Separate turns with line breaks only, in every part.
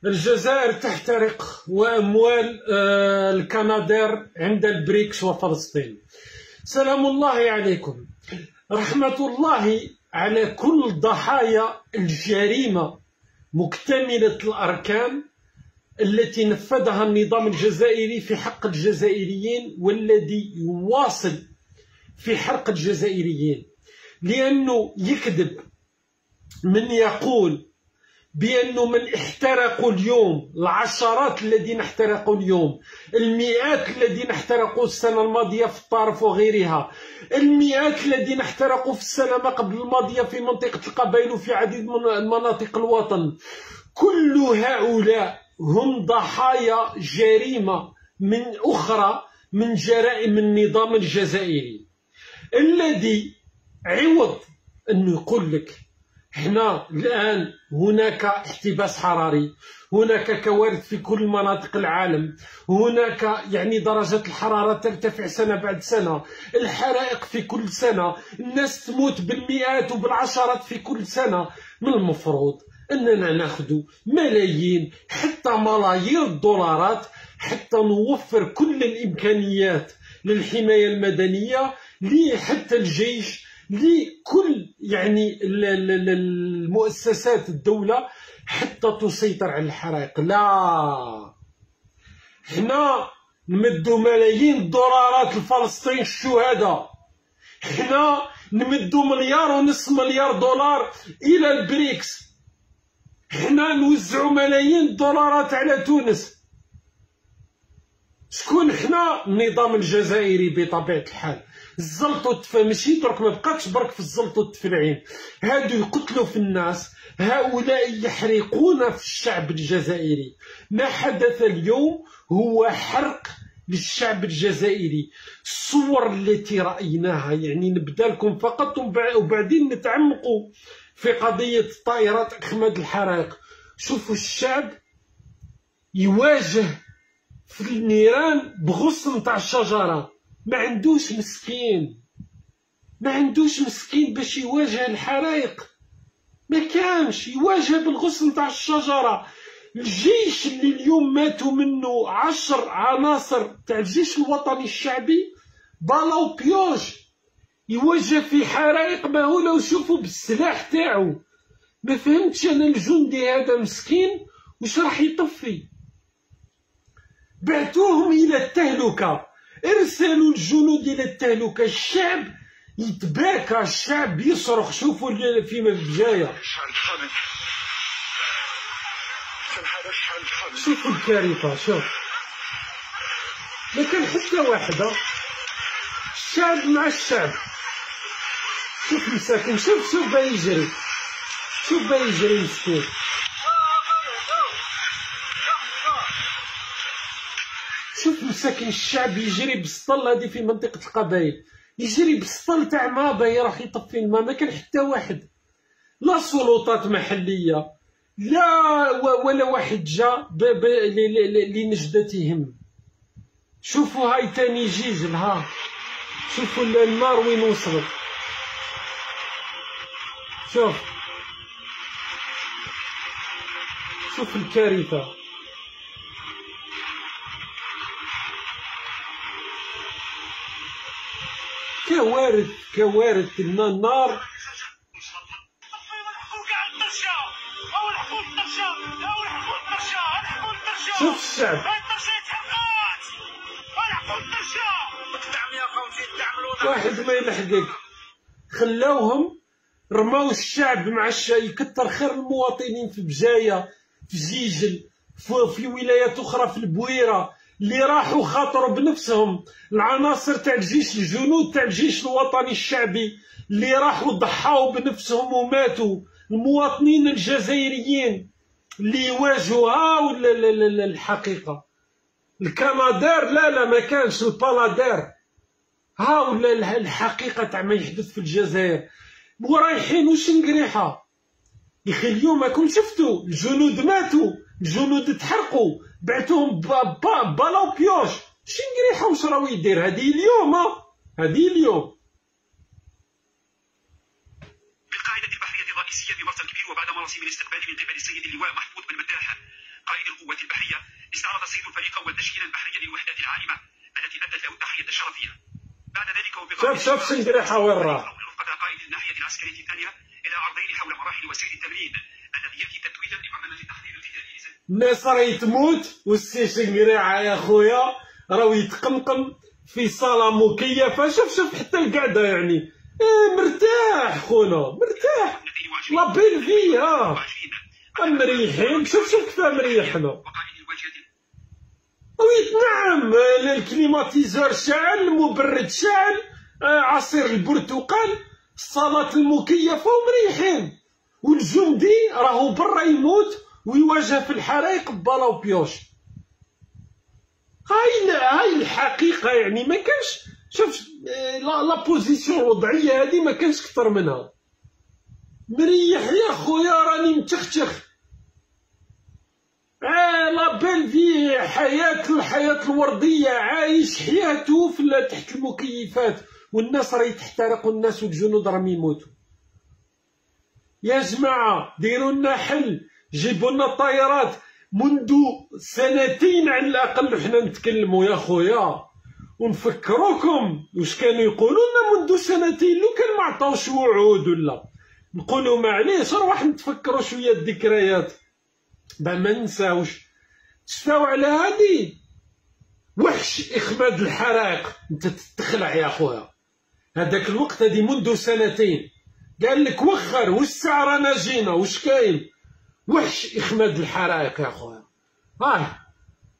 الجزائر تحترق وأموال الكنادير عند البريكس وفلسطين. سلام الله عليكم، رحمة الله على كل ضحايا الجريمة مكتملة الأركان التي نفذها النظام الجزائري في حق الجزائريين، والذي يواصل في حرق الجزائريين، لأنه يكذب من يقول بأنه من احترقوا اليوم، العشرات الذين احترقوا اليوم، المئات الذين احترقوا السنة الماضية في الطرف وغيرها، المئات الذين احترقوا في السنة ما قبل الماضية في منطقة القبائل وفي عديد من مناطق الوطن، كل هؤلاء هم ضحايا جريمة من أخرى من جرائم النظام الجزائري، الذي عوض أنه يقول لك احنا الآن هناك احتباس حراري، هناك كوارث في كل مناطق العالم، هناك درجة الحرارة ترتفع سنة بعد سنة، الحرائق في كل سنة، الناس تموت بالمئات وبالعشرات في كل سنة، من المفروض أننا ناخذ ملايين حتى ملايير الدولارات حتى نوفر كل الإمكانيات للحماية المدنية، حتى الجيش، لكل المؤسسات الدولة حتى تسيطر على الحرائق. لا، حنا نمدو ملايين الدولارات لفلسطين الشهداء، حنا نمدو مليار دولار إلى البريكس، حنا نوزعو ملايين الدولارات على تونس. شكون حنا؟ النظام الجزائري بطبيعة الحال. الزلط والتفا ماشي درك، ما بقاتش برك في الزلط والتفرعين، هادو يقتلوا في الناس، هؤلاء يحرقون في الشعب الجزائري. ما حدث اليوم هو حرق للشعب الجزائري. الصور التي رأيناها نبدا لكم فقط وبعدين نتعمقوا في قضية طائرات أخماد الحرائق. شوفوا الشعب يواجه في النيران بغصن تاع الشجرة، ما عندوش مسكين باش يواجه الحرائق، ما كانش يواجه بالغصن تاع الشجرة. الجيش اللي اليوم ماتوا منه 10 عناصر تاع الجيش الوطني الشعبي بلاو بيوج، يواجه في حرائق مهولة، وشوفوا بالسلاح تاعو. ما فهمتش انا الجندي هذا مسكين واش راح يطفي. بعتوهم الى التهلكة، ارسلوا الجنود الى التهلكة، الشعب يتباكى، الشعب يصرخ. شوفوا فيما جايه، شوفوا الكارثة، شوف ما كان حتى واحدة، الشعب مع الشعب. شوف مساكن، شوف با يجري، مسكين. شوف مساكن الشعب يجري بالسطل، هذه في منطقة القبائل، يجري بالسطل تاع ما باه يروح يطفي الماء، ما كان حتى واحد، لا سلطات محلية لا ولا واحد جا لنجدتهم. شوفوا هاي تاني جيجل، ها شوفوا النار وين وصلت، شوف الكارثة. كوارث النار. شوف الشعب، واحد ما يلحقك، خلاوهم رماو الشعب مع يكتر خير المواطنين في بجاية، في جيجل، في ولايات أخرى، في البويرة، اللي راحوا خاطروا بنفسهم، العناصر تاع الجيش، الجنود تاع الجيش الوطني الشعبي اللي راحوا ضحاو بنفسهم وماتوا، المواطنين الجزائريين اللي يواجهوا. ولا الحقيقة الكنادير لا ما كانش البلادير، ولا الحقيقة تاع ما يحدث في الجزائر. ورايحين وش نقريحة، يخي اليوم راكم شفتوا الجنود ماتوا، الجنود تحرقوا، بعتوهم بالا وبيوش. شنقريحه واش راهو يدير؟ هذه اليوم هذه اليوم
بالقاعدة البحرية الرئيسية بمرسى الكبير، وبعد مراسيم الاستقبال من قبل السيد اللواء محمود بن مداح قائد القوات البحرية، استعرض السيد الفريق والتشكيل البحري للوحدات العائمة التي أدت له التحية الشرفية. بعد ذلك
شوف شنقريحه وين راه
قائد الناحية العسكرية الثانية إلى عرضين حول مراحل وسير التمرين الذي يأتي تتويجا لبرنامج التحضير الابتدائي.
الناس راهي تموت والسي شنقريحه يا خويا راهو يتقمقم في صالة مكيفة. شوف حتى القعدة يعني مرتاح خونا، مرتاح لا بيل في مريحين. شوف كيفاه مريحنا. نعم الكليماتيزور شاعل، المبرد شاعل، عصير البرتقال، الصالات المكيفة ومريحين. والجندي راهو برا يموت ويواجه في الحرايق ببالا وبيوش. هاي الحقيقة يعني ما كانش. شوف لا بوزيسيون الوضعية هذه ما كانش كثر منها. مريح يا خويا، راني متختخ. لا بيل في الحياة الوردية، عايش حياته تحت المكيفات، والناس راهي تحترق، والناس والجنود راهم يموتوا. يا جماعة ديروا لنا حل، جيبوا لنا طائرات. منذ سنتين على الأقل وحنا نتكلموا يا خويا، ونفكروكم واش كانوا يقولوا لنا منذ سنتين. لو كان ما عطاوش وعود ولا نقولوا معليش نروح نتفكروا شويه الذكريات ما ننساوش. تشفاو على هادي وحش إخماد الحرائق. انت تتخلع يا خويا. هذاك الوقت هذه منذ سنتين قال لك وخر والساعة رانا جينا واش كاين. وحش إخماد الحرائق يا خويا.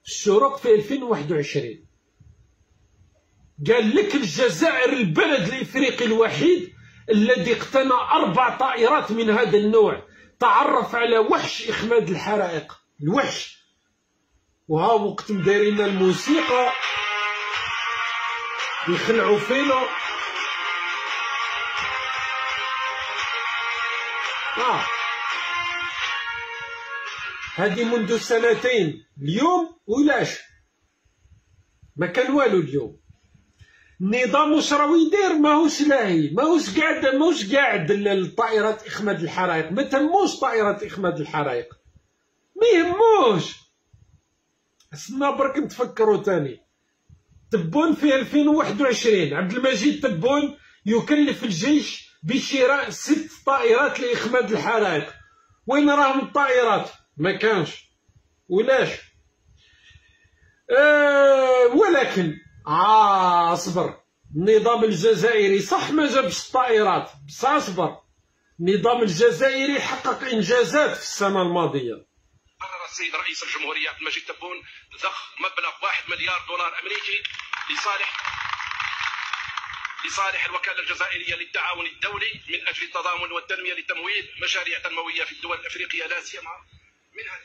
الشروق في 2021 قال لك الجزائر البلد الإفريقي الوحيد الذي اقتنى 4 طائرات من هذا النوع. تعرف على وحش إخماد الحرائق، الوحش. وها وقت مدايرين الموسيقى يخلعوا فينا. هذه منذ سنتين. اليوم ولاش ما كان والو. اليوم النظام واش راهو يدير؟ ماهوش لاهي، ماهوش قاعد الطائرات إخماد الحرائق. ما تهموش طائرات إخماد الحرائق، ما يهموش. استنى برك نتفكروا تاني. تبون في 2021 عبد المجيد تبون يكلف الجيش بشراء 6 طائرات لإخماد الحرائق. وين راهم الطائرات؟ ما كانش ولاش. ولكن اصبر. النظام الجزائري صح ما جابش الطائرات، بس اصبر. النظام الجزائري حقق انجازات في السنه الماضيه.
قرر السيد رئيس الجمهوريه عبد المجيد تبون ضخ مبلغ 1 مليار دولار امريكي لصالح الوكاله الجزائريه للتعاون الدولي من اجل التضامن والتنميه لتمويل مشاريع تنمويه في الدول الافريقيه، لا سيما منها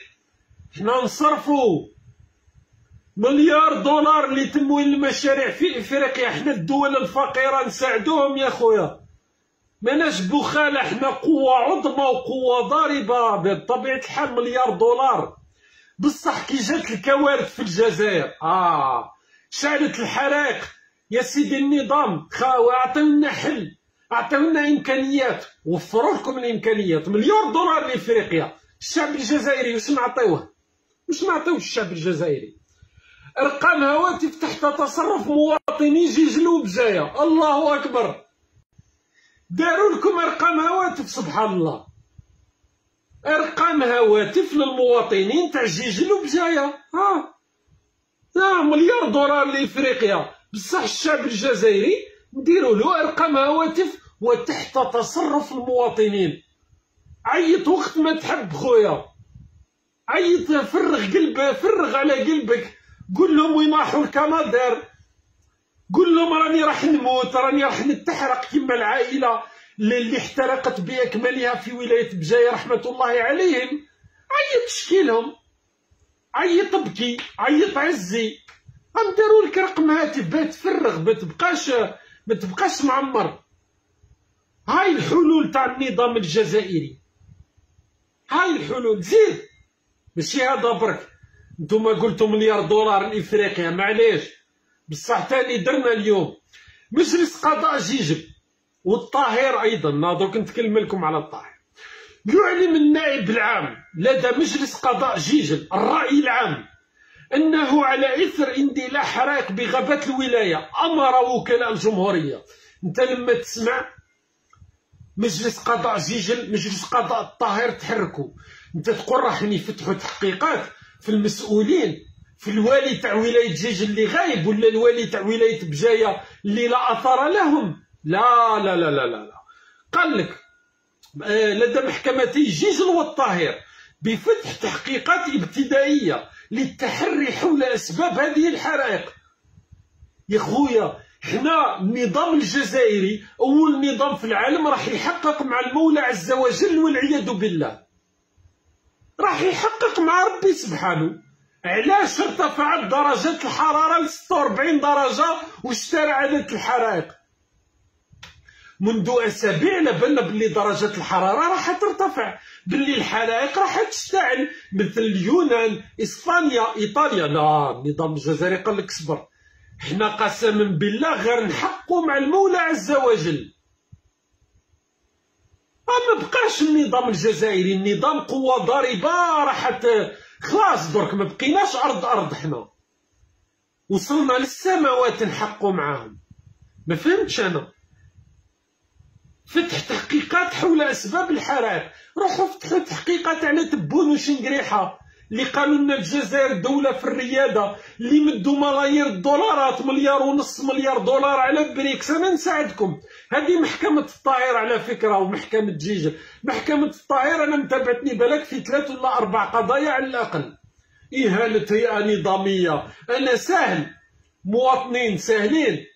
حنا نصرفوا مليار دولار لتمويل المشاريع في افريقيا. حنا الدول الفقيره نساعدوهم يا خويا، ماناش بخاله. حنا قوه عظمى وقوه ضاربه بطبيعه الحال. مليار دولار بصح كي جات الكوارث في الجزائر شعلت الحرائق يا سيدي. النظام عطيونا حل، عطيونا امكانيات، وفروا لكم الامكانيات. مليار دولار لافريقيا. الشعب الجزائري واش نعطيوه؟ واش نعطيو الشعب الجزائري؟ ارقام هواتف تحت تصرف مواطنين جيجلو بجايه. الله اكبر. داروا لكم ارقام هواتف سبحان الله. ارقام هواتف للمواطنين تاع جيجلو بجايه. مليار دولار لافريقيا، بصح الشعب الجزائري نديروا له ارقام هواتف وتحت تصرف المواطنين. عيط وقت ما تحب خويا، عيط، فرغ على قلبك. قول لهم وين راحوا الكنادير، قول لهم راني راح نموت، راني راح نتحرق كما العائله اللي احترقت باكملها في ولايه بجايه رحمه الله عليهم. عيط شكيلهم، عيط ابكي، عيط عزي. غنديروا لك رقم هاتف باه تفرغ، ما تبقاش معمر. هاي الحلول تاع النظام الجزائري. هاي الحلول. زيد ماشي هذا برك، نتوما قلتوا مليار دولار لافريقيا، معليش بصح تاني درنا اليوم مجلس قضاء جيجل والطاهر ايضا. درك نتكلم لكم على الطاهر. يعلم النائب العام لدى مجلس قضاء جيجل الرأي العام أنه على إثر اندلاع حرائق بغابات الولاية أمر وكلاء الجمهورية. أنت لما تسمع مجلس قضاء جيجل مجلس قضاء الطاهر تحركوا، أنت تقول راحين يفتحوا تحقيقات في المسؤولين، في الوالي تاع ولاية جيجل اللي غايب ولا الوالي تاع ولاية بجاية اللي لا أثر لهم. لا لا لا لا لا, لا. قال لك لدى محكمتي جيجل والطاهر بفتح تحقيقات ابتدائية للتحري حول أسباب هذه الحرائق. يا خويا حنا النظام الجزائري أول نظام في العالم راح يحقق مع المولى عز وجل والعياذ بالله، راح يحقق مع ربي سبحانه. علاش ارتفعت درجات الحرارة ل 46 درجة واشترى عدد الحرائق؟ منذ أسابيع لبنا باللي درجة الحرارة راح ترتفع، باللي الحرائق راح تشتعل مثل اليونان، إسبانيا، إيطاليا. لا النظام الجزائري قال لك صبر، حنا قسما بالله غير نحقوا مع المولى عز وجل. ما بقاش النظام الجزائري، النظام قوة ضاربة راحت خلاص، درك ما بقيناش أرض، حنا وصلنا للسماوات نحقوا معاهم. ما فهمتش أنا. فتح تحقيقات حول أسباب الحرائق، روحوا فتحوا تحقيقات على تبون وشنقريحة اللي قالوا لنا الجزائر دولة في الريادة، اللي مدوا ملايير الدولارات، 1.5 مليار دولار على بريكس. أنا نساعدكم. هذه محكمة الطاهر على فكرة ومحكمة جيجل. محكمة الطاهر أنا متابعتني بالك في 3 ولا 4 قضايا على الأقل. إهانة هيئة نظامية. أنا سهل، مواطنين سهلين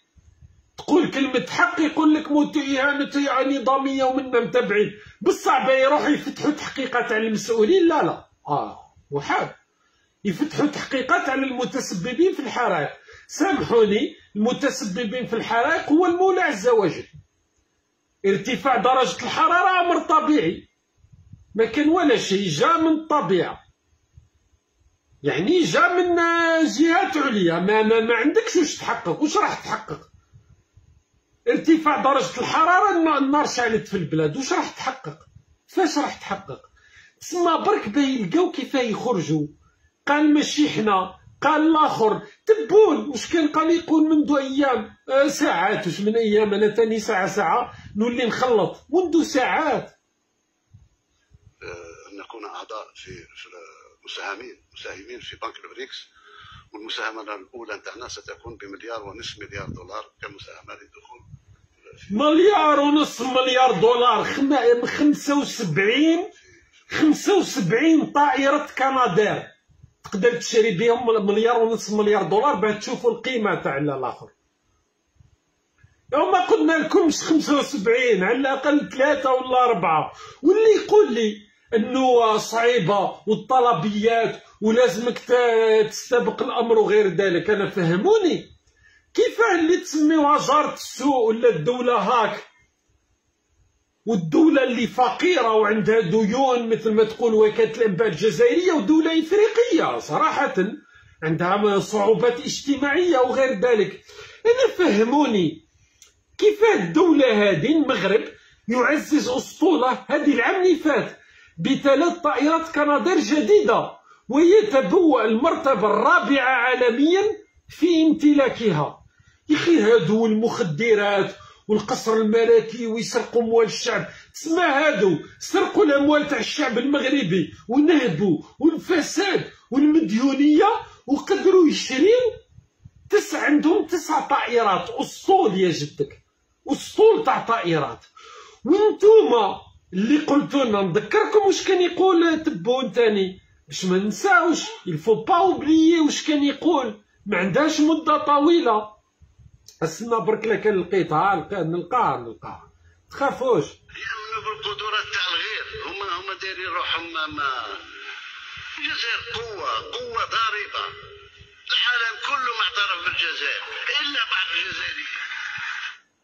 تقول كلمة حق يقول لك إهانة هيئة نظامية ومنا متابعين، بالصعبة يروحوا يفتحوا تحقيقات على المسؤولين. لا وحاب يفتحوا تحقيقات على المتسببين في الحرائق. سامحوني، المتسببين في الحرائق هو المولى عز وجل. ارتفاع درجة الحرارة أمر طبيعي، ما كان ولا شيء، جا من الطبيعة، يعني جا من جهات عليا. ما عندكش واش تحقق. واش راح تحقق؟ ارتفاع درجة الحرارة، النار شعلت في البلاد، واش راح تحقق؟ فاش راح تحقق؟ تسمى برك باين يلقاو كيفاه يخرجوا. قال ماشي حنا، قال الاخر تبون واش كان، قال يقول منذ ايام ساعات، واش من ايام، انا ثاني ساعه نولي نخلط منذ ساعات.
أن نكون اعضاء في مساهمين في بنك البريكس، والمساهمه الاولى نتاعنا ستكون ب1.5 مليار دولار كمساهمه للدخول.
1.5 مليار دولار 75 طائرة كنادير تقدر تشري بهم 1.5 مليار دولار باش تشوفوا القيمة تاع الآخر. وما قلنا لكمش 75، على الأقل 3 ولا 4. واللي يقول لي أنه صعيبة والطلبيات ولازمك تستبق الأمر وغير ذلك، أنا فهموني كيفاه اللي تسميوها جارة السوء ولا الدولة هاك، والدولة اللي فقيرة وعندها ديون مثل ما تقول وكالة الأنباء الجزائرية، ودولة إفريقية صراحة عندها صعوبات اجتماعية وغير ذلك. أنا فهموني كيفاه الدولة هذه المغرب يعزز أسطولة هذه العام اللي فات ب3 طائرات كنادير جديدة، ويتبوأ المرتبة الرابعة عالميا في امتلاكها. يا اخي هادو المخدرات والقصر الملكي ويسرقوا اموال الشعب، تسمى هادو سرقوا الاموال تاع الشعب المغربي ونهبوا، والفساد والمديونيه، وقدروا يشريو عندهم 9 طائرات. اسطول يا جدك، اسطول تاع طائرات. وانتوما اللي قلتوا لنا، نذكركم واش كان يقول تبون تاني باش ما ننساوش، الفو با اوبليي واش كان يقول، ما عندهاش مده طويله. استنى برك لا كان لقيتها، نلقاها تخافوش.
يأمنوا بالقدرات تاع الغير، هما دايرين روحهم. ما الجزائر قوة ضاربة، العالم كله معترف بالجزائر إلا بعض الجزائريين.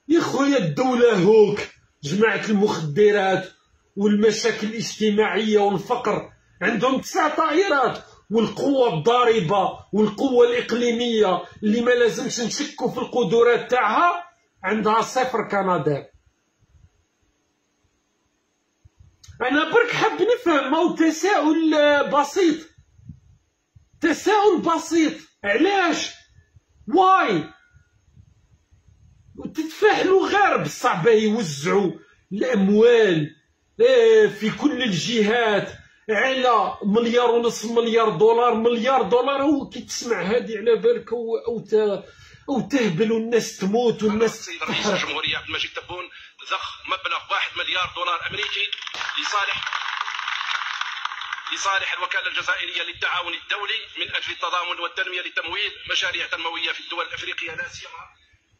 يا خويا الدولة هوك جماعة المخدرات والمشاكل الاجتماعية والفقر، عندهم 9 طائرات، والقوة الضاربة والقوة الإقليمية اللي ما لازمش نشكوا في القدرات تاعها عندها 0 كنادير. أنا برك حاب نفهم، ماهو تساؤل بسيط، تساؤل بسيط. علاش؟ واي؟ وتتفاعلوا غير بصح باه يوزعوا الأموال في كل الجهات على $1.5 مليار. مليار دولار هو كي تسمع هادي على بالك أو تهبل والناس تموت والناس
السيد رئيس الجمهورية عبد المجيد تبون ضخ مبلغ $1 مليار أمريكي لصالح الوكالة الجزائرية للتعاون الدولي من أجل التضامن والتنمية لتمويل مشاريع تنموية في الدول الأفريقية لا سيما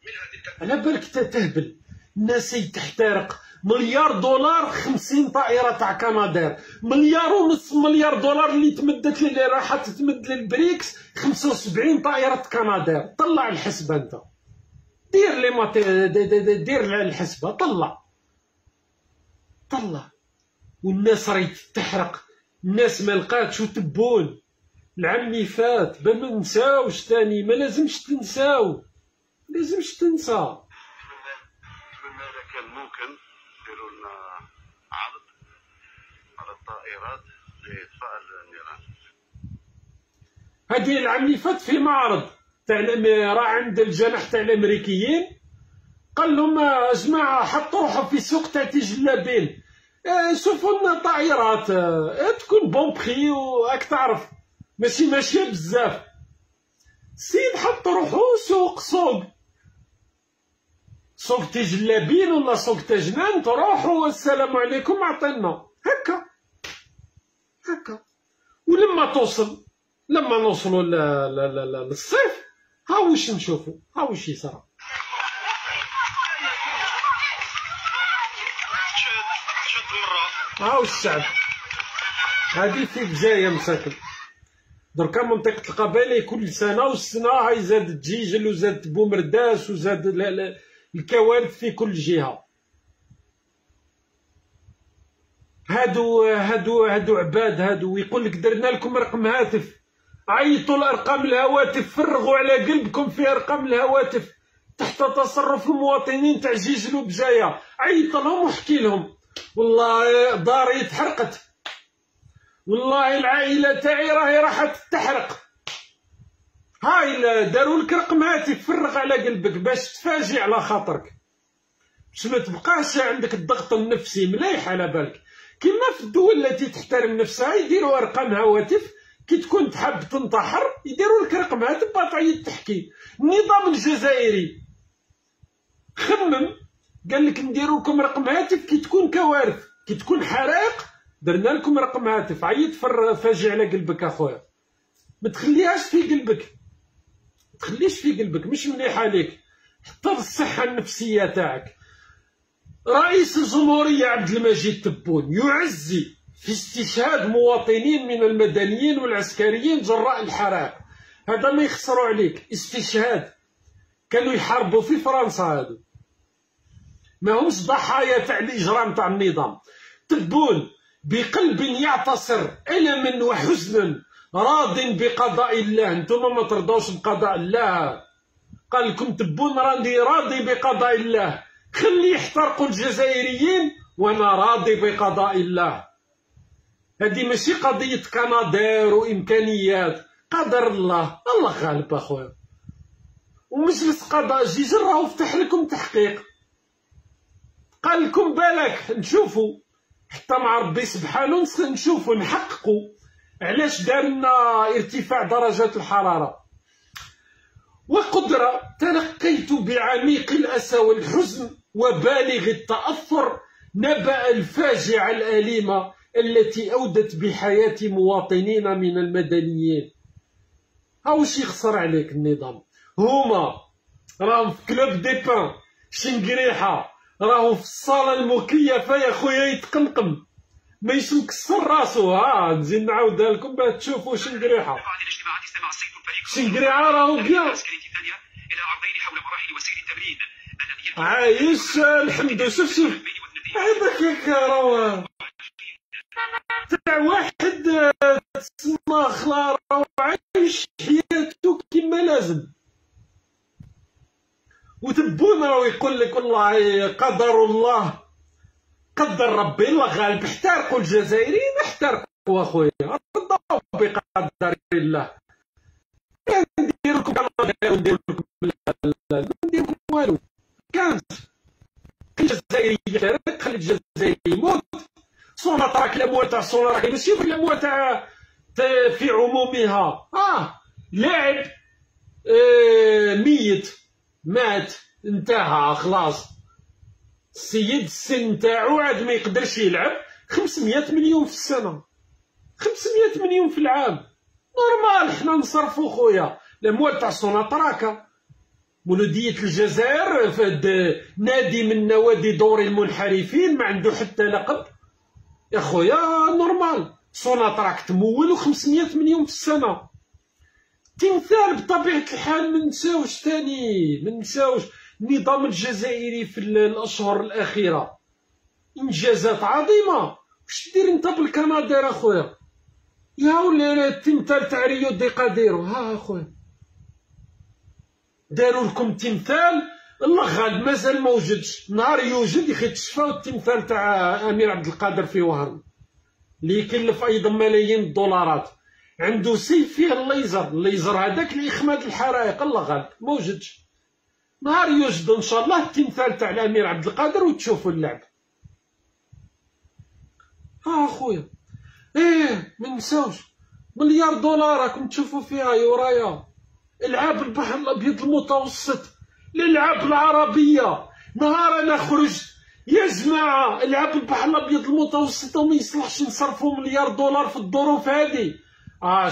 منها تلك.
على بالك تهبل، الناس تحترق. $1 مليار 50 طائرة تاع كنادير، $1.5 مليار اللي تمدت اللي راح تتمد للبريكس 75 طائرة كنادير. طلع الحسبة انت، دير الحسبة، طلع. والناس راهي تحرق، الناس ما لقاتش وتبون. العام اللي فات ما ننساوش تاني، ما لازمش تنساو، تنسى.
نتمنى إذا كان ممكن يديروا لنا عرض على الطائرات لإطفاء النيران.
هذه العام اللي فات في معرض تاع راه عند الجناح تاع الامريكيين، قال لهم يا جماعه حطوا روحهم في سوق تاع تجلابين، شوفوا لنا طائرات تكون بون بخي وراك تعرف ماشي ماشيه بزاف. السيد حط روحو سوق تجلابين ولا سوق تجنان، تروحوا السلام عليكم عطينا هكا. ولما نوصلوا للصيف ها واش نشوفوا، ها واش يصرى. ها واش الشعب هادي في بجايه مساكن. دركا منطقة القبائل كل سنة والسنة هاي زاد الدجيجل وزاد بومرداس وزاد الكوارث في كل جهة. هادو عباد هادو، يقول لك درنا لكم رقم هاتف، عيطوا الأرقام الهواتف، فرغوا على قلبكم في أرقام الهواتف تحت تصرف المواطنين تاع جيجل وبجاية. عيط لهم وحكي لهم والله داري تحرقت، والله العائلة تاعي راهي راحت تحرق. هاي داروا لك رقم هاتف، فرغ على قلبك باش تفاجئ على خاطرك، باش ما تبقاش عندك الضغط النفسي مليح على بالك. كما في الدول التي تحترم نفسها يديروا ارقام هواتف، كي تكون تحب تنتحر يديروا لك رقم هاتف تعيط تحكي. النظام الجزائري خمم قال لك نديروا لكم رقم هاتف كي تكون كوارث، كي تكون حرائق درنا لكم رقم هاتف. عيط فاجئ على قلبك اخويا، ما تخليهاش في قلبك، تخليش في قلبك، مش مليحه ليك حتى الصحه النفسيه تاعك. رئيس الجمهوريه عبد المجيد تبون يعزي في استشهاد مواطنين من المدنيين والعسكريين جراء الحرائق. هذا ما يخسروا عليك، استشهاد، كانوا يحاربوا في فرنسا، هادو ما همش ضحايا تاع الاجرام تاع النظام. تبون بقلب يعتصر ألما وحزنا راض بقضاء الله. انتم ما ترضوش بقضاء الله، قال لكم تبون راني راضي بقضاء الله، خلي يحترقوا الجزائريين وانا راضي بقضاء الله. هذه ماشي قضية كنادير وامكانيات، قدر الله، الله غالب اخويا. ومجلس قضاء جيجل راهو فتح لكم تحقيق، قال لكم بالك نشوفوا حتى مع ربي سبحانه نشوفوا نحققوا علاش دار لنا ارتفاع درجات الحرارة. وقدرة تلقيت بعميق الأسى والحزن وبالغ التأثر نبأ الفاجعة الأليمة التي أودت بحياة مواطنين من المدنيين. هاوش يخسر عليك النظام، هما راهم في كلوب دي بان شنقريحة، راهو في الصالة المكيفة يا خويا يتقمقم ما يكسر راسو. نزيد نعاودها لكم باش تشوفوا شنقريحة.
بعد الاجتماعات استمع السيد الفريق
شنقريحة راهو بيان
العسكرية الثانية إلى عرضين حول مراحل وسير التمرين الذي
عايش الحمد. شوف هذاك راهو تاع واحد تسمى خلا راه عايش حياته كيما لازم، وتبون راه يقول لك والله قدر الله، قدر ربي الله غالب. احترقوا الجزائريين، احترقوا اخويا، رضوا بقدر الله. ندير لكم ندير لكم ما ندير لكم والو. كانت الجزائري يحترق، خلي الجزائري يموت. سوناطراك الاموال تاع سوناطراك ماشي في الاموال تاع في عمومها. لاعب ميت مات انتهى خلاص، السيد السن نتاعو عاد ما يقدرش يلعب. 500 مليون في السنه، 500 مليون في العام، نورمال حنا نصرفو خويا الاموال تاع سوناطراكا. مولودية الجزائر فهاد نادي من نوادي دوري المنحرفين ما عنده حتى لقب يا خويا، نورمال. سوناطراك تمول 500 مليون في السنه. تمثال بطبيعه الحال. ما نساوش ثاني، ما نساوش النظام الجزائري في الاشهر الاخيره انجازات عظيمه. واش دير انت بالكنادير اخويا؟ يا ولي التمثال تاع ريو دي قاديرو، ها اخويا داروا لكم تمثال الله غالب مازال ما وجدش. نهار يوجد يتشفاو التمثال تاع امير عبد القادر في وهران اللي يكلف ايضا ملايين الدولارات، عنده سيف فيه الليزر هذاك لاخماد الحرائق، الله غالب ما وجدش. نهار يوجد ان شاء الله التمثال تاع الامير عبد القادر وتشوفوا اللعب. اخويا ما نساوش مليار دولار راكم تشوفوا فيها يورايا. العاب البحر الابيض المتوسط، الالعاب العربيه. نهار انا خرجت يا جماعه العاب البحر الابيض المتوسط وما يصلحش نصرفوا مليار دولار في الظروف هذه.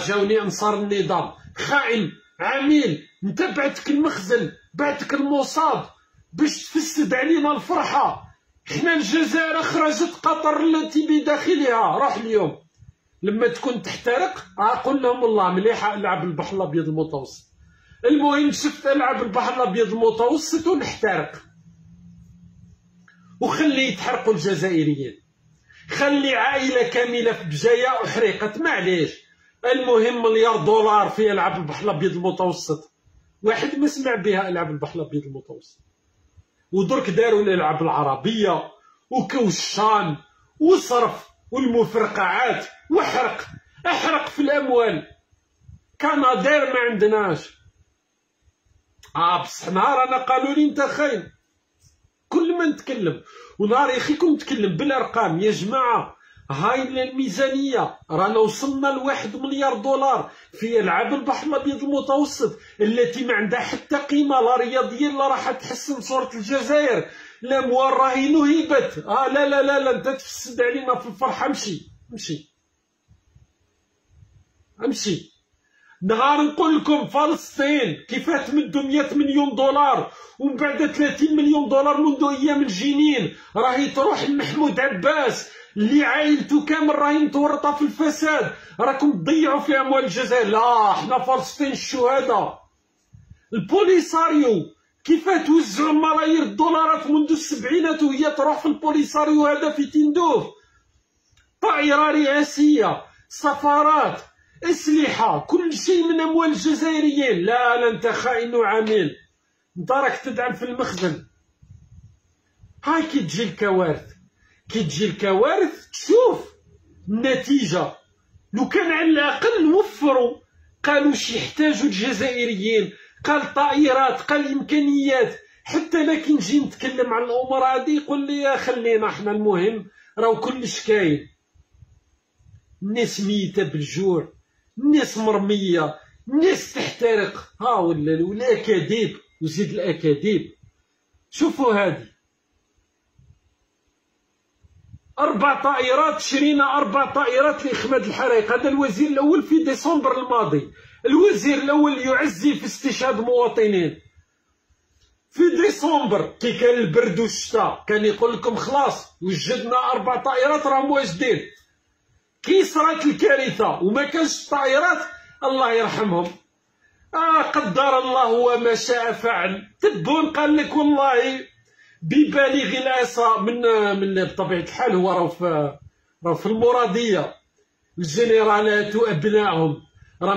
جاوني انصار النظام، خائن عميل، انت بعتك المخزن، بعتك الموصاد باش تفسد علينا الفرحه. حنا الجزائر اخرجت قطر التي بداخلها. روح اليوم لما تكون تحترق قول لهم والله مليحه العاب البحر الابيض المتوسط. المهم شفت العاب البحر الابيض المتوسط ونحترق، وخلي يتحرقوا الجزائريين. خلي عائله كامله في بجايه احرقت معليش. المهم مليار دولار في العاب البحر الابيض المتوسط، واحد ما سمع بها العاب البحر الابيض المتوسط. ودرك داروا الالعاب العربيه وكوشان وصرف والمفرقعات واحرق، احرق في الاموال. كنادير ما عندناش. بصح نهار انا قالوا لي انت خاين كل ما نتكلم، ونهار يا اخي كنت نتكلم بالارقام يا جماعه. هاي الميزانيه رانا وصلنا ل1 مليار دولار في العاب البحر الابيض المتوسط التي ما عندها حتى قيمه لا رياضيه لا راح تحسن صوره الجزائر. الاموال راهي نهبت. لا لا لا لا انت تفسد علينا في الفرحه. امشي. نهار نقول لكم فلسطين كيفاه تمدوا 100 مليون دولار ومن بعد 30 مليون دولار منذ ايام الجنين راهي تروح لمحمود عباس اللي عائلته كامل راهي متورطه في الفساد. راكم تضيعوا في اموال الجزائر. لا حنا فلسطين الشهداء. البوليساريو كيفاه توزعوا ملايير الدولارات منذ السبعينات وهي تروح في البوليساريو هذا في تندوف. طائره رئاسيه، سفارات، اسلحه، كل شيء من اموال الجزائريين. لا انت خائن وعميل، انت راك تدعم في المخزن. هاي كي تجي الكوارث تشوف النتيجه. لو كان على الاقل وفروا قالوا واش يحتاجوا الجزائريين، قال طائرات، قال امكانيات. حتى انا كي نجي نتكلم على الامور هذه يقول لي خلينا احنا المهم راهو كلش كاين. الناس ميته بالجوع، الناس مرميه، الناس تحترق. والاكاذيب وزيد الاكاذيب. شوفوا هذه 4 طائرات، شرينا 4 طائرات لاخماد الحرائق. هذا الوزير الاول في ديسمبر الماضي، الوزير الاول يعزي في استشهاد مواطنين في ديسمبر كي كان البرد والشتاء. كان يقول لكم خلاص وجدنا 4 طائرات راهم واجدين. كي صرات الكارثه وما كانش طائرات الله يرحمهم. قدر الله وما شاء فعل. تبون قال لك والله ببالغ الاسى من بطبيعه الحال هو راه في المراديه الجنرالات وابنائهم راه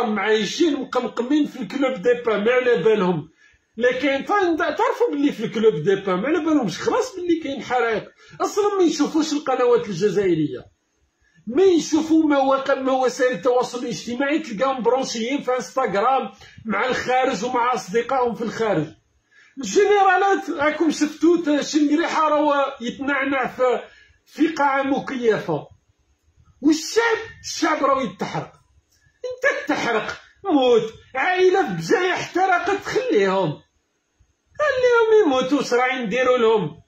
معايشين مقمقمين في الكلوب دي با ما على بالهم. لكن تعرفوا باللي في الكلوب دي با ما على بالهمش خلاص باللي كاين حرائق. اصلا ما يشوفوش القنوات الجزائريه، ما يشوفوا وسائل التواصل الاجتماعي، تلقاهم برونشيين في انستغرام مع الخارج ومع اصدقائهم في الخارج. الجنرالات راكم شفتوا شم ريحه راه يتنعنع في قاعه مكيفه، والشعب راه يتحرق. انت تحرق موت، عائله في بجايه احترقت خليهم يموتوا، واش راهي نديروا لهم؟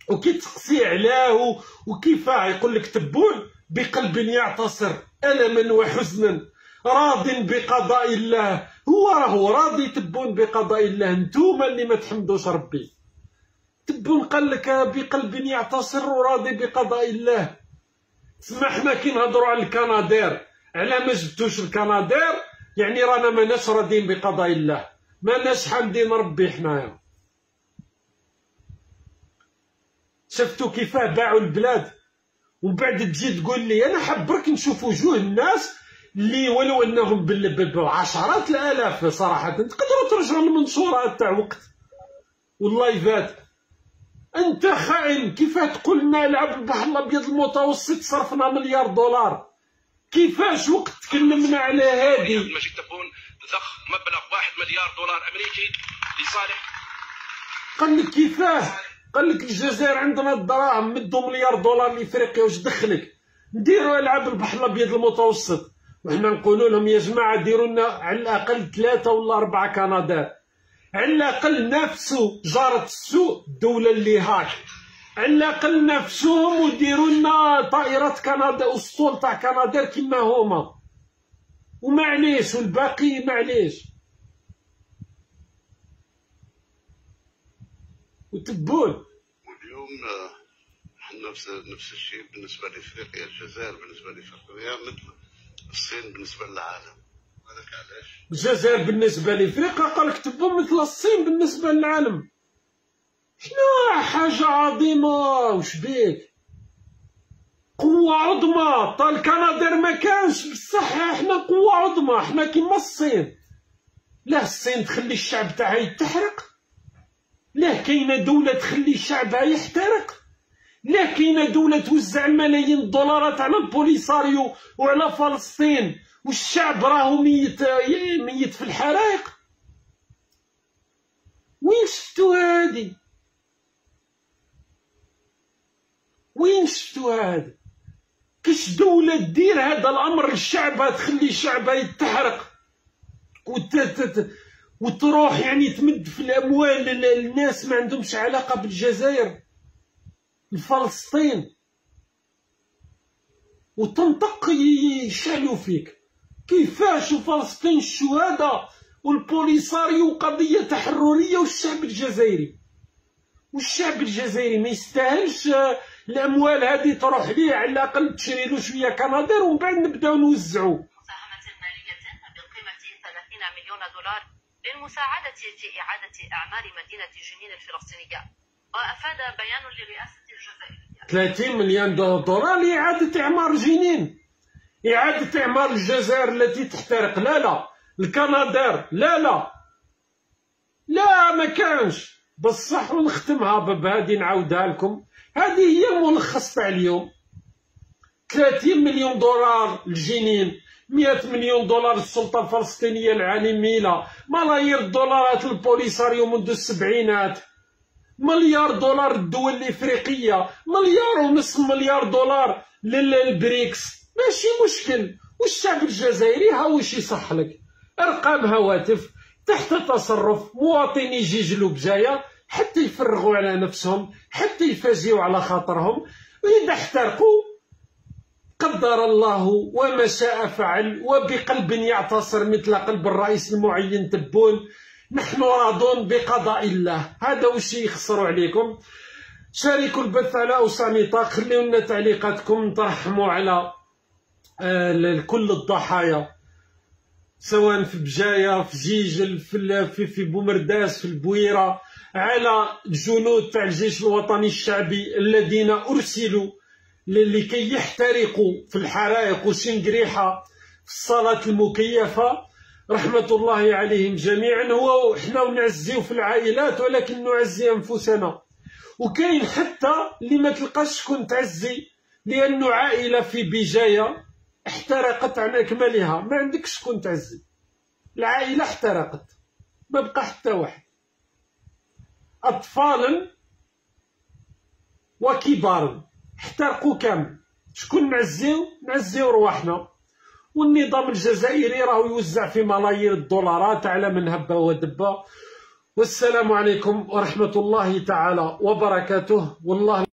وكي تقسي علاه وكيفاه يقول لك تبون بقلب يعتصر ألما وحزنا راض بقضاء الله. هو راهو راضي تبون بقضاء الله، نتوما اللي ما تحمدوش ربي. تبون قال لك بقلب يعتصر وراضي بقضاء الله. تسمى حنا كي نهضروا على الكنادير، على ما جبتوش الكنادير يعني رانا ماناش راضيين بقضاء الله، ماناش حامدين ربي حنايا. شفتوا كيفاه باعوا البلاد، ومن بعد تجي تقول لي انا حبرك نشوف وجوه الناس اللي ولو انهم بعشرات الالاف صراحه. تقدروا ترجعوا للمنشورات تاع وقت واللايفات. انت خائن، كيفاه تقول لنا العب البحر الابيض المتوسط صرفنا مليار دولار؟ كيفاش وقت تكلمنا على هذه
مجيد تبون ضخ مبلغ 1 مليار دولار امريكي لصالح،
قال لك كيفاه؟ قال لك الجزائر عندنا الدراهم، مدوا مليار دولار لافريقيا، واش دخلك؟ نديروا العاب البحر الابيض المتوسط، وحنا نقولوا لهم يا جماعه ديروا لنا على الاقل 3 ولا 4 كنادير، على الاقل نافسوا جاره السوء الدوله اللي هاك، على الاقل نافسوهم وديروا لنا طائرات كندا اسطول تاع كنادير كيما هما، ومعليش والباقي معليش. وتبون
واليوم نفس الشيء بالنسبه لافريقيا. الجزائر بالنسبه لافريقيا مثل الصين بالنسبه للعالم. هذاك علاش
الجزائر بالنسبه لافريقيا قالك تبون مثل الصين بالنسبه للعالم. حنا حاجه عظيمه، وش بيك؟ قوه عظمى. طال الكنادير ما كانش بصح احنا قوه عظمى، احنا كيما الصين. لا الصين تخلي الشعب تاعها يتحرق، لا كاينه دوله تخلي شعبها يحترق، لا كاينه دوله توزع ملايين الدولارات على البوليساريو وعلى فلسطين والشعب راهو ميت في الحرائق. وين شفتوا هادي؟ وين شفتوا هادي؟ كاش دوله دير هذا الامر لشعبها، تخلي شعبها يتحرق وتروح يعني تمد في الاموال الناس ما عندهمش علاقه بالجزائر لفلسطين، وتنطق يشعلوا فيك. كيفاش فلسطين الشهداء والبوليساريو قضيه تحرريه والشعب الجزائري؟ والشعب الجزائري ما يستاهلش الاموال هذه تروح ليه؟ على الاقل تشري له شويه كنادير ومن بعد نبداو نوزعوا.
مساهمه ماليه بقيمه 30 مليون دولار للمساعده في اعاده اعمار مدينه جنين الفلسطينيه. وافاد بيان لرئاسه الجزائر
30 مليون دولار لاعاده اعمار جنين، اعاده اعمار الجزائر التي تحترق. لا الكنادير لا ما كانش بصح. ونختمها بهذه نعاودها لكم، هذه هي الملخص تاع اليوم. 30 مليون دولار للجنين، 100 مليون دولار للسلطه الفلسطينيه العالميه، ملايير الدولارات للبوليساريو منذ السبعينات، مليار دولار للدول الافريقيه، مليار دولار للبريكس. ماشي مشكل. والشعب الجزائري ها واش يصح لك؟ ارقام هواتف تحت تصرف مواطني يجيجلوا بجايه حتى يفرغوا على نفسهم، حتى يفاجئوا على خاطرهم، وإذا احترقوا قدر الله وما شاء فعل، وبقلب يعتصر مثل قلب الرئيس المعين تبون. نحن راضون بقضاء الله. هذا وش يخسروا عليكم. شاركوا البث على أوسع نطاق، خليوا لنا تعليقاتكم، ترحموا على كل الضحايا سواء في بجاية، في جيجل، في بومرداس، في البويرة، على الجنود تاع الجيش الوطني الشعبي الذين أرسلوا اللي كيحترقوا في الحرائق وشنقريحة في الصالات المكيفة رحمة الله عليهم جميعا. هو حنا نعزيو في العائلات ولكن نعزي أنفسنا. وكاين حتى اللي ما تلقاش شكون تعزي لأنه عائلة في بجاية احترقت عن أكملها، ما عندكش شكون تعزي، العائلة احترقت ما بقى حتى واحد، أطفالا وكبارا احترقوا كامل. شكون نعزيو رواحنا. والنظام الجزائري راه يوزع في ملايير الدولارات على من هب ودب. والسلام عليكم ورحمة الله تعالى وبركاته. والله